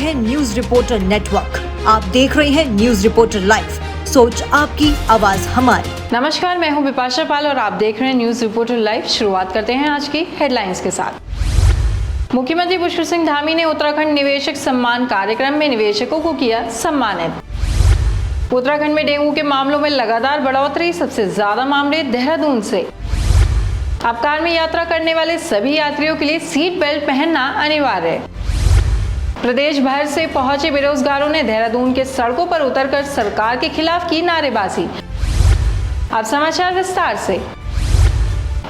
हैं news reporter network. आप देख रहे हैं न्यूज रिपोर्टर लाइव, सोच आपकी, आवाज हमारी। नमस्कार, मैं हूं विपाशा पाल और आप देख रहे हैं न्यूज रिपोर्टर लाइव। शुरुआत करते हैं आज की हेडलाइंस के साथ। मुख्यमंत्री पुष्कर सिंह धामी ने उत्तराखंड निवेशक सम्मान कार्यक्रम में निवेशकों को किया सम्मानित। उत्तराखंड में डेंगू के मामलों में लगातार बढ़ोतरी, सबसे ज्यादा मामले देहरादून से। अब कार में यात्रा करने वाले सभी यात्रियों के लिए सीट बेल्ट पहनना अनिवार्य। प्रदेश भर से पहुंचे बेरोजगारों ने देहरादून के सड़कों पर उतरकर सरकार के खिलाफ की नारेबाजी। अब समाचार विस्तार से।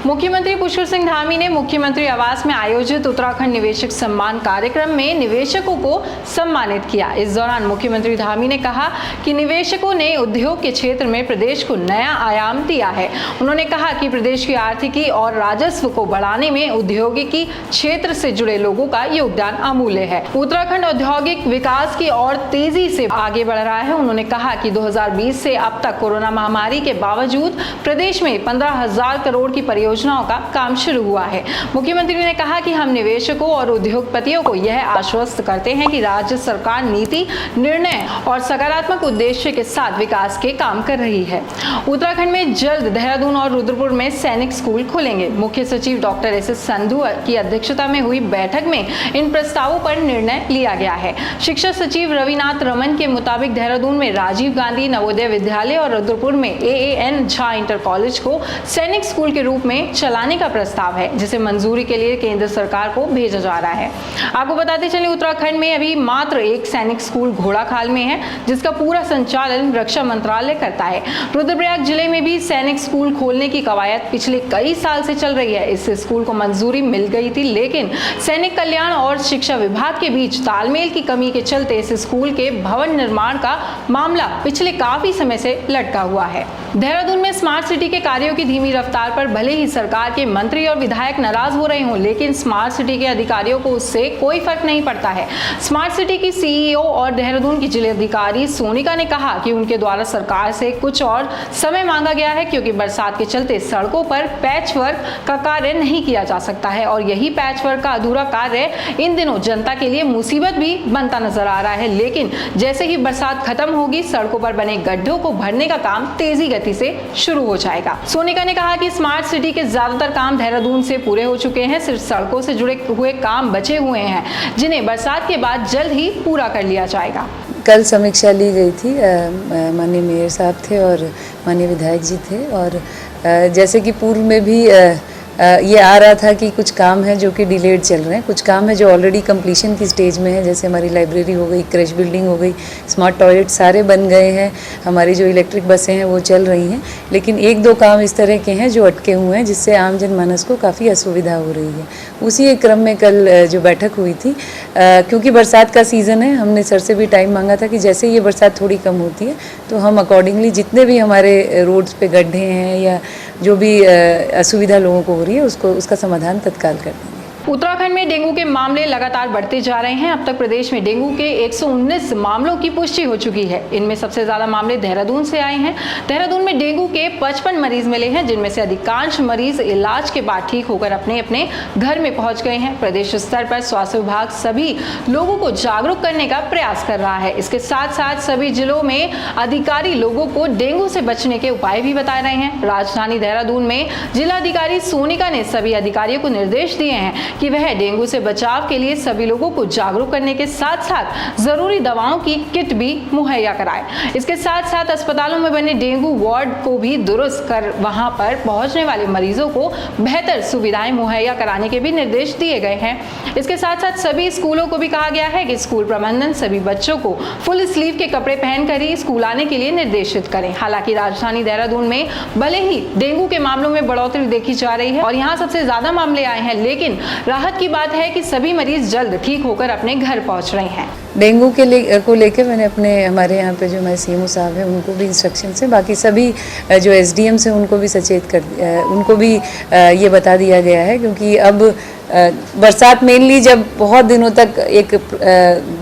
मुख्यमंत्री पुष्कर सिंह धामी ने मुख्यमंत्री आवास में आयोजित उत्तराखंड निवेशक सम्मान कार्यक्रम में निवेशकों को सम्मानित किया। इस दौरान मुख्यमंत्री धामी ने कहा कि निवेशकों ने उद्योग के क्षेत्र में प्रदेश को नया आयाम दिया है। उन्होंने कहा कि प्रदेश की आर्थिकी और राजस्व को बढ़ाने में औद्योगिकी क्षेत्र से जुड़े लोगों का योगदान अमूल्य है। उत्तराखंड औद्योगिक विकास की ओर तेजी से आगे बढ़ रहा है। उन्होंने कहा कि 2020 से अब तक कोरोना महामारी के बावजूद प्रदेश में 15,000 करोड़ की परियोजनाओं का काम शुरू हुआ है। मुख्यमंत्री ने कहा कि हम निवेशकों और उद्योगपतियों को यह आश्वस्त करते हैं कि राज्य सरकार नीति, निर्णय और सकारात्मक उद्देश्य के साथ विकास के काम कर रही है। उत्तराखंड में जल्द देहरादून और रुद्रपुर में सैनिक स्कूल खुलेंगे। मुख्य सचिव डॉक्टर एस एस संधू की अध्यक्षता में हुई बैठक में इन प्रस्तावों पर निर्णय लिया गया है। शिक्षा सचिव रविनाथ रमन के मुताबिक देहरादून में राजीव गांधी नवोदय विद्यालय और रुद्रपुर में AAN झा इंटर कॉलेज को सैनिक स्कूल के रूप में चलाने का प्रस्ताव है, जिसे मंजूरी के लिए केंद्र सरकार को भेजा जा रहा है। आपको बताते चले, उत्तराखंड में अभी मात्र एक सैनिक स्कूल घोड़ाखाल में है, जिसका पूरा संचालन रक्षा मंत्रालय करता है। रुद्रप्रयाग जिले में भी सैनिक स्कूल खोलने की कवायद पिछले कई साल से चल रही है। इस स्कूल को मंजूरी मिल गई थी, लेकिन सैनिक कल्याण और शिक्षा विभाग के बीच तालमेल की कमी के चलते इस स्कूल के भवन निर्माण का मामला पिछले काफी समय से लटका हुआ है। देहरादून में स्मार्ट सिटी के कार्यों की धीमी रफ्तार पर भले ही सरकार के मंत्री और विधायक नाराज हो रहे हों, लेकिन स्मार्ट सिटी के अधिकारियों को उससे कोई फर्क नहीं पड़ता है। स्मार्ट सिटी की CEO और देहरादून की जिलाधिकारी सोनिका ने कहा कि उनके द्वारा सरकार से कुछ और समय मांगा गया है, क्योंकि बरसात के चलते सड़कों पर पैच वर्क का कार्य नहीं किया जा सकता है और यही पैच वर्क का अधूरा कार्य इन दिनों जनता के लिए मुसीबत भी बनता नजर आ रहा है। लेकिन जैसे ही बरसात खत्म होगी, सड़कों पर बने गड्ढों को भरने का काम तेजी गति से शुरू हो जाएगा। सोनिका ने कहा कि स्मार्ट सिटी के ज्यादातर काम देहरादून से पूरे हो चुके हैं, सिर्फ सड़कों से जुड़े हुए काम बचे हुए हैं, जिन्हें बरसात के बाद जल्द ही पूरा कर लिया जाएगा। कल समीक्षा ली गई थी, माननीय मेयर साहब थे और माननीय विधायक जी थे, और जैसे कि पूर्व में भी ये आ रहा था कि कुछ काम है जो कि डिलेड चल रहे हैं, कुछ काम है जो ऑलरेडी कंप्लीशन की स्टेज में है, जैसे हमारी लाइब्रेरी हो गई, क्रश बिल्डिंग हो गई, स्मार्ट टॉयलेट सारे बन गए हैं, हमारी जो इलेक्ट्रिक बसें हैं वो चल रही हैं, लेकिन एक दो काम इस तरह के हैं जो अटके हुए हैं, जिससे आम जनमानस को काफ़ी असुविधा हो रही है। उसी एक क्रम में कल जो बैठक हुई थी, क्योंकि बरसात का सीज़न है, हमने सर से भी टाइम मांगा था कि जैसे ये बरसात थोड़ी कम होती है तो हम अकॉर्डिंगली जितने भी हमारे रोड्स पे गड्ढे हैं या जो भी असुविधा लोगों को हो रही है उसका समाधान तत्काल कर देंगे। उत्तराखंड में डेंगू के मामले लगातार बढ़ते जा रहे हैं। अब तक प्रदेश में डेंगू के 119 मामलों की पुष्टि हो चुकी है। इनमें सबसे ज्यादा मामले देहरादून से आए हैं। देहरादून में डेंगू के 55 मरीज मिले हैं, जिनमें से अधिकांश मरीज इलाज के बाद ठीक होकर अपने अपने घर में पहुंच गए हैं। प्रदेश स्तर पर स्वास्थ्य विभाग सभी लोगों को जागरूक करने का प्रयास कर रहा है। इसके साथ साथ सभी जिलों में अधिकारी लोगों को डेंगू से बचने के उपाय भी बता रहे हैं। राजधानी देहरादून में जिलाधिकारी सोनिका ने सभी अधिकारियों को निर्देश दिए हैं कि वह डेंगू से बचाव के लिए सभी लोगों को जागरूक करने के साथ साथ जरूरी दवाओं की किट भी मुहैया कराएं। इसके साथ साथ अस्पतालों में बने डेंगू वार्ड को भी दुरुस्त कर वहां पर पहुंचने वाले मरीजों को बेहतर सुविधाएं मुहैया कराने के भी निर्देश दिए गए हैं। इसके साथ साथ सभी स्कूलों को भी कहा गया है कि स्कूल प्रबंधन सभी बच्चों को फुल स्लीव के कपड़े पहनकर ही स्कूल आने के लिए निर्देशित करें। हालांकि राजधानी देहरादून में भले ही डेंगू के मामलों में बढ़ोतरी देखी जा रही है और यहाँ सबसे ज्यादा मामले आए हैं, लेकिन राहत की बात है कि सभी मरीज जल्द ठीक होकर अपने घर पहुंच रहे हैं। डेंगू को लेकर मैंने हमारे यहाँ पे जो हमारे CMO साहब हैं उनको भी इंस्ट्रक्शन है, बाकी सभी जो SDMs हैं उनको भी सचेत कर उनको भी ये बता दिया गया है, क्योंकि अब बरसात मेनली जब बहुत दिनों तक एक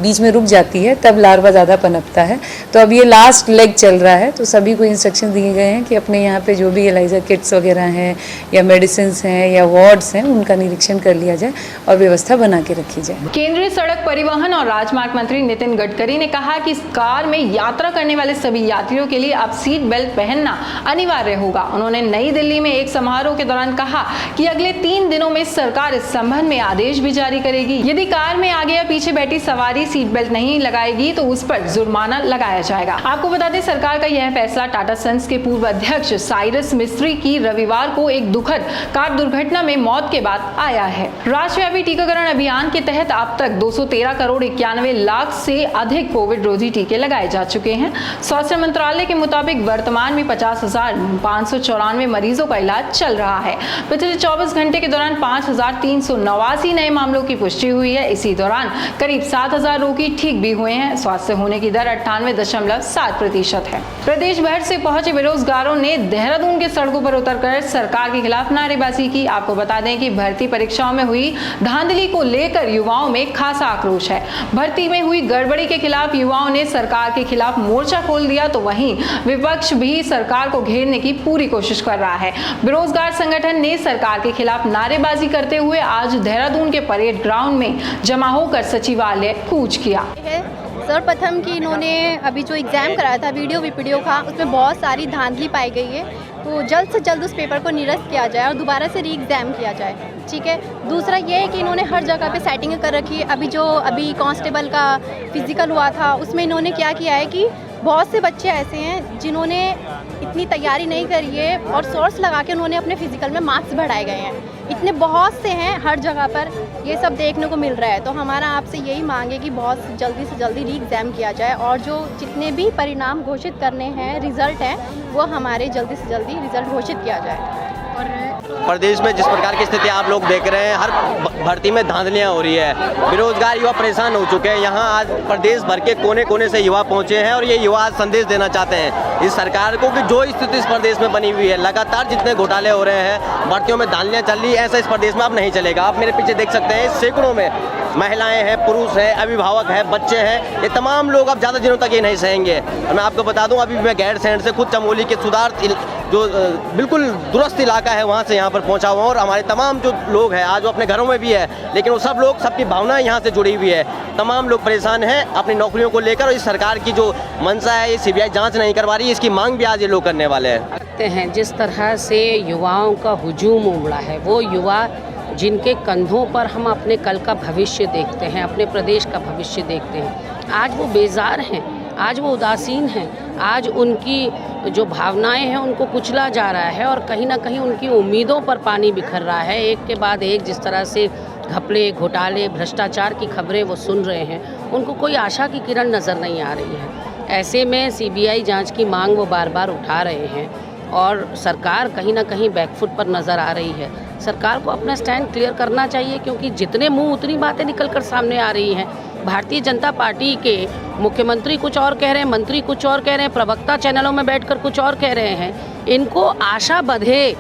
बीच में रुक जाती है तब लार्वा ज़्यादा पनपता है। तो अब ये लास्ट लेग चल रहा है, तो सभी को इंस्ट्रक्शन दिए गए हैं कि अपने यहाँ पे जो भी एलाइजर किट्स वगैरह हैं या मेडिसिन हैं या वार्ड्स हैं उनका निरीक्षण कर लिया जाए और व्यवस्था बना के रखी जाए। केंद्रीय सड़क परिवहन और राजमार्ग मंत्री नितिन गडकरी ने कहा कि इस कार में यात्रा करने वाले सभी यात्रियों के लिए अब सीट बेल्ट पहनना अनिवार्य होगा। उन्होंने नई दिल्ली में एक समारोह के दौरान कहा कि अगले 3 दिनों में सरकार इस संबंध में आदेश भी जारी करेगी। यदि कार में आगे या पीछे बैठी सवारी सीट बेल्ट नहीं लगाएगी तो उस पर जुर्माना लगाया जाएगा। आपको बता दें, सरकार का यह फैसला टाटा सन्स के पूर्व अध्यक्ष साइरस मिस्त्री की रविवार को एक दुखद कार दुर्घटना में मौत के बाद आया है। राष्ट्रव्यापी टीकाकरण अभियान के तहत अब तक 213 करोड़ 91 लाख से अधिक कोविड रोधी टीके लगाए जा चुके हैं। स्वास्थ्य मंत्रालय के मुताबिक वर्तमान में 50,594 मरीजों का इलाज चल रहा है। पिछले 24 घंटे के दौरान 5,389 नए मामलों की पुष्टि हुई है। इसी दौरान करीब 7,000 रोगी ठीक भी हुए हैं। स्वस्थ होने की दर 98.7% है। प्रदेश भर से पहुंचे बेरोजगारों ने देहरादून के सड़कों पर उतरकर सरकार के खिलाफ नारेबाजी की। आपको बता दें कि भर्ती परीक्षाओं में हुई धांधली को लेकर युवाओं में खासा आक्रोश है। भर्ती में हुई गड़बड़ी के खिलाफ युवाओं ने सरकार के खिलाफ मोर्चा खोल दिया, तो वहीं विपक्ष भी सरकार को घेरने की पूरी कोशिश कर रहा है। बेरोजगार संगठन ने सरकार के खिलाफ नारेबाजी करते हुए आज देहरादून के परेड ग्राउंड में जमा होकर सचिवालय कूच किया। सर्वप्रथम कि इन्होंने अभी जो एग्ज़ाम कराया था वीडियो का, उसमें बहुत सारी धांधली पाई गई है, तो जल्द से जल्द उस पेपर को निरस्त किया जाए और दोबारा से री एग्ज़ाम किया जाए। ठीक है। दूसरा ये है कि इन्होंने हर जगह पे सेटिंग कर रखी है। अभी कांस्टेबल का फिजिकल हुआ था, उसमें इन्होंने क्या किया है कि बहुत से बच्चे ऐसे हैं जिन्होंने इतनी तैयारी नहीं करी है और सोर्स लगा के उन्होंने अपने फिजिकल में मार्क्स बढ़ाए गए हैं। इतने बहुत से हैं, हर जगह पर ये सब देखने को मिल रहा है। तो हमारा आपसे यही मांग है कि बहुत जल्दी से जल्दी री एग्ज़ाम किया जाए और जो जितने भी परिणाम घोषित करने हैं, रिज़ल्ट हैं, वो हमारे जल्दी से जल्दी रिज़ल्ट घोषित किया जाए। प्रदेश में जिस प्रकार की स्थिति आप लोग देख रहे हैं, हर भर्ती में धांधलियां हो रही है, बेरोजगार युवा परेशान हो चुके हैं। यहाँ आज प्रदेश भर के कोने कोने से युवा पहुंचे हैं और ये युवा आज संदेश देना चाहते हैं इस सरकार को कि जो स्थिति इस प्रदेश में बनी हुई है, लगातार जितने घोटाले हो रहे हैं, भर्तियों में धांधलियां चल रही है, ऐसा इस प्रदेश में अब नहीं चलेगा। आप मेरे पीछे देख सकते हैं, सैकड़ों में महिलाएं हैं, पुरुष हैं, अभिभावक हैं, बच्चे हैं, ये तमाम लोग अब ज़्यादा दिनों तक ये नहीं सहेंगे। और मैं आपको बता दूं, अभी मैं गैरसैंण से खुद चमोली के सुधार जो बिल्कुल दुरुस्त इलाका है वहाँ से यहाँ पर पहुँचा हुआ हूँ और हमारे तमाम जो लोग हैं आज वो अपने घरों में भी है, लेकिन वो सब लोग, सबकी भावनाएं यहाँ से जुड़ी हुई है। तमाम लोग परेशान हैं अपनी नौकरियों को लेकर और इस सरकार की जो मंशा है, ये सीबीआई जांच नहीं करवा रही, इसकी मांग भी आज ये लोग करने वाले हैं। जिस तरह से युवाओं का हुजूम उमड़ा है, वो युवा जिनके कंधों पर हम अपने कल का भविष्य देखते हैं, अपने प्रदेश का भविष्य देखते हैं, आज वो बेजार हैं, आज वो उदासीन हैं, आज उनकी जो भावनाएं हैं उनको कुचला जा रहा है और कहीं ना कहीं उनकी उम्मीदों पर पानी बिखर रहा है। एक के बाद एक जिस तरह से घपले, घोटाले, भ्रष्टाचार की खबरें वो सुन रहे हैं, उनको कोई आशा की किरण नज़र नहीं आ रही है। ऐसे में सीबीआई जांच की मांग वो बार बार उठा रहे हैं और सरकार कहीं ना कहीं बैकफुट पर नज़र आ रही है। सरकार को अपना स्टैंड क्लियर करना चाहिए, क्योंकि जितने मुंह उतनी बातें निकल कर सामने आ रही हैं। भारतीय जनता पार्टी के मुख्यमंत्री कुछ और कह रहे हैं, मंत्री कुछ और कह रहे हैं, प्रवक्ता चैनलों में बैठकर कुछ और कह रहे हैं। इनको आशा बंधे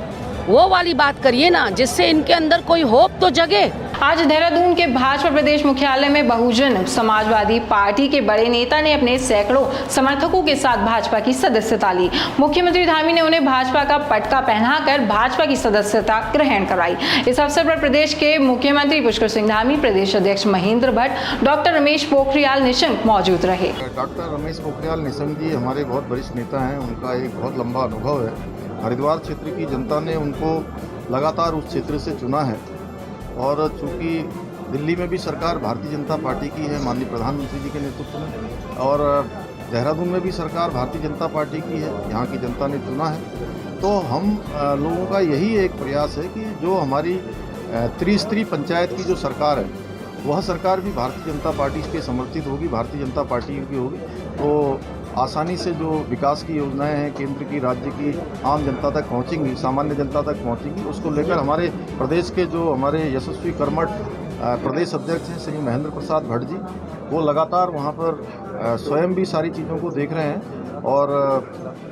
वो वाली बात करिए ना, जिससे इनके अंदर कोई होप तो जगे। आज देहरादून के भाजपा प्रदेश मुख्यालय में बहुजन समाजवादी पार्टी के बड़े नेता ने अपने सैकड़ों समर्थकों के साथ भाजपा की सदस्यता ली। मुख्यमंत्री धामी ने उन्हें भाजपा का पटका पहनाकर भाजपा की सदस्यता ग्रहण कराई। इस अवसर पर प्रदेश के मुख्यमंत्री पुष्कर सिंह धामी, प्रदेश अध्यक्ष महेंद्र भट्ट, डॉक्टर रमेश पोखरियाल निशंक मौजूद रहे। डॉक्टर रमेश पोखरियाल निशंक जी हमारे बहुत वरिष्ठ नेता हैं, उनका एक बहुत लंबा अनुभव है। हरिद्वार क्षेत्र की जनता ने उनको लगातार उस क्षेत्र से चुना है और चूँकि दिल्ली में भी सरकार भारतीय जनता पार्टी की है माननीय प्रधानमंत्री जी के नेतृत्व में, और देहरादून में भी सरकार भारतीय जनता पार्टी की है, यहाँ की जनता ने चुना है। तो हम लोगों का यही एक प्रयास है कि जो हमारी त्रिस्तरीय पंचायत की जो सरकार है, वह सरकार भी भारतीय जनता पार्टी के समर्थित होगी, भारतीय जनता पार्टी की होगी। तो आसानी से जो विकास की योजनाएं हैं केंद्र की, राज्य की, आम जनता तक पहुंचेंगी, सामान्य जनता तक पहुंचेंगी। उसको लेकर हमारे प्रदेश के जो हमारे यशस्वी कर्मठ प्रदेश अध्यक्ष हैं श्री महेंद्र प्रसाद भट्ट जी, वो लगातार वहां पर स्वयं भी सारी चीज़ों को देख रहे हैं और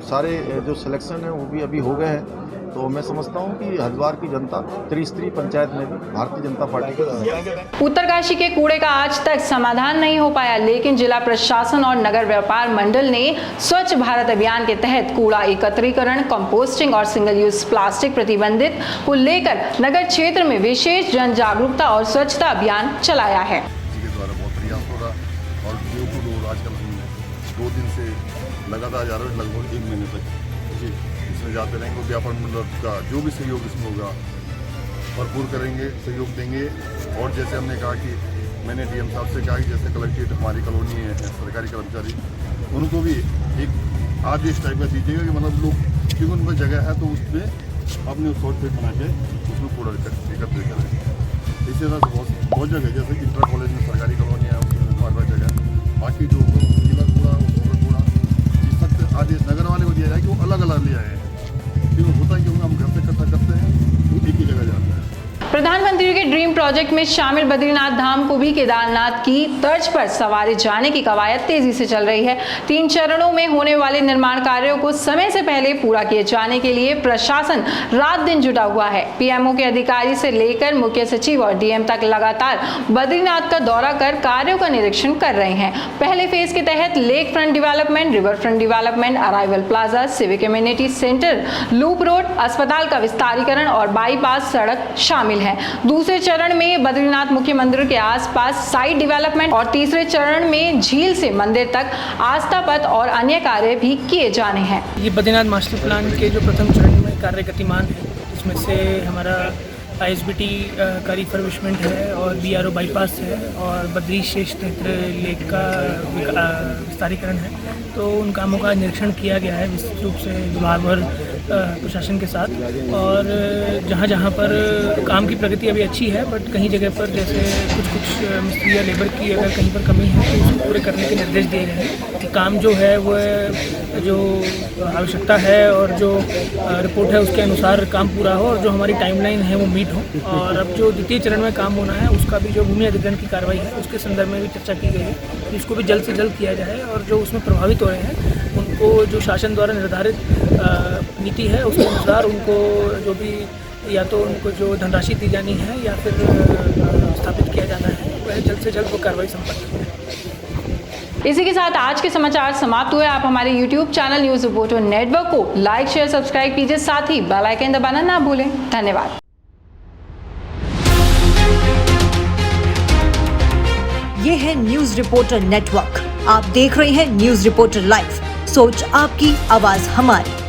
सारे जो सिलेक्शन है वो भी अभी हो गए हैं। तो मैं समझता हूँ कि हरिद्वार की जनता त्रिस्तरीय पंचायत में भी भारतीय जनता पार्टी के उत्तरकाशी के कूड़े का आज तक समाधान नहीं हो पाया, लेकिन जिला प्रशासन और नगर व्यापार मंडल ने स्वच्छ भारत अभियान के तहत कूड़ा एकत्रीकरण, कंपोस्टिंग और सिंगल यूज प्लास्टिक प्रतिबंधित को लेकर नगर क्षेत्र में विशेष जन जागरूकता और स्वच्छता अभियान चलाया है। के द्वारा बहुत प्रयास हो रहा और जो आजकल हम 2 दिन से लगातार जा रहे हैं, लगभग 1 महीने तक जी इसमें जाते रहेंगे। व्यापार मंडल का जो भी सहयोग इसमें होगा भरपूर करेंगे, सहयोग देंगे। और जैसे हमने कहा कि मैंने डीएम साहब से कहा कि जैसे कलेक्ट्रेट हमारी कॉलोनी है सरकारी कर्मचारी, उनको भी एक आदेश टाइप का दीजिएगा कि मतलब लोग क्योंकि उनका जगह है तो उसमें अपने सॉर्ट फिट बना के उसमें कूड़ा एकत्रित करें। इसी तरह से बहुत जगह जैसे इंटर कॉलेज में सरकारी कॉलोनी है उसमें हर जगह, बाकी जो गीला कूड़ा कूड़ा इस सख्त आदेश नगर वाले को दिया जाए कि वो अलग अलग ले आए, क्योंकि होता है कि हम घर से इकट्ठा करते हैं वो एक ही जगह जाता है। प्रधानमंत्री के ड्रीम प्रोजेक्ट में शामिल बद्रीनाथ धाम को भी केदारनाथ की तर्ज पर संवारे जाने की कवायद तेजी से चल रही है। 3 चरणों में होने वाले निर्माण कार्यों को समय से पहले पूरा किए जाने के लिए प्रशासन रात दिन जुटा हुआ है। पीएमओ के अधिकारी से लेकर मुख्य सचिव और डीएम तक लगातार बद्रीनाथ का दौरा कर कार्यों का निरीक्षण कर रहे हैं। पहले फेज के तहत lake front development, river front development, arrival plaza, civic immunity centre, loop road, अस्पताल का विस्तारीकरण और बाईपास सड़क शामिल है। दूसरे चरण में बद्रीनाथ मुख्य मंदिर के आसपास साइट डेवलपमेंट और तीसरे चरण में झील से मंदिर तक आस्था पथ और अन्य कार्य भी किए जाने हैं। ये बद्रीनाथ मास्टर प्लान के जो प्रथम चरण में कार्य गतिमान है, इसमें से हमारा ISBT का रिफर्बिशमेंट है और BRO बाईपास है और बद्री शेष क्षेत्र लेक का विस्तारीकरण है। तो उन कामों का निरीक्षण किया गया है विस्तृत रूप से विभाग और प्रशासन के साथ। और जहाँ जहाँ पर काम की प्रगति अभी अच्छी है, बट कहीं जगह पर जैसे कुछ मिस्त्री या लेबर की अगर कहीं पर कमी है तो उसको पूरे करने के निर्देश दिए गए हैं कि काम जो है वह जो आवश्यकता है और जो रिपोर्ट है उसके अनुसार काम पूरा हो और जो हमारी टाइमलाइन है वो मीट हो। और अब जो द्वितीय चरण में काम होना है उसका भी जो भूमि अधिग्रहण की कार्रवाई है उसके संदर्भ में भी चर्चा की गई है, इसको भी जल्द से जल्द किया जाए और जो उसमें प्रभावित हो रहे हैं उनको जो शासन द्वारा निर्धारित नीति है उसके अनुसार उनको जो भी या तो उनको जो धनराशि दी जानी है या फिर स्थापित किया जाना है वह जल्द से जल्द वो कार्रवाई संपन्न करें। इसी के साथ आज के समाचार समाप्त हुए। आप हमारे YouTube channel news reporter network को लाइक, शेयर, सब्सक्राइब कीजिए, साथ ही बेल आइकन दबाना ना भूलें। धन्यवाद। ये है न्यूज रिपोर्टर नेटवर्क। आप देख रहे हैं न्यूज रिपोर्टर लाइव। सोच आपकी, आवाज हमारी।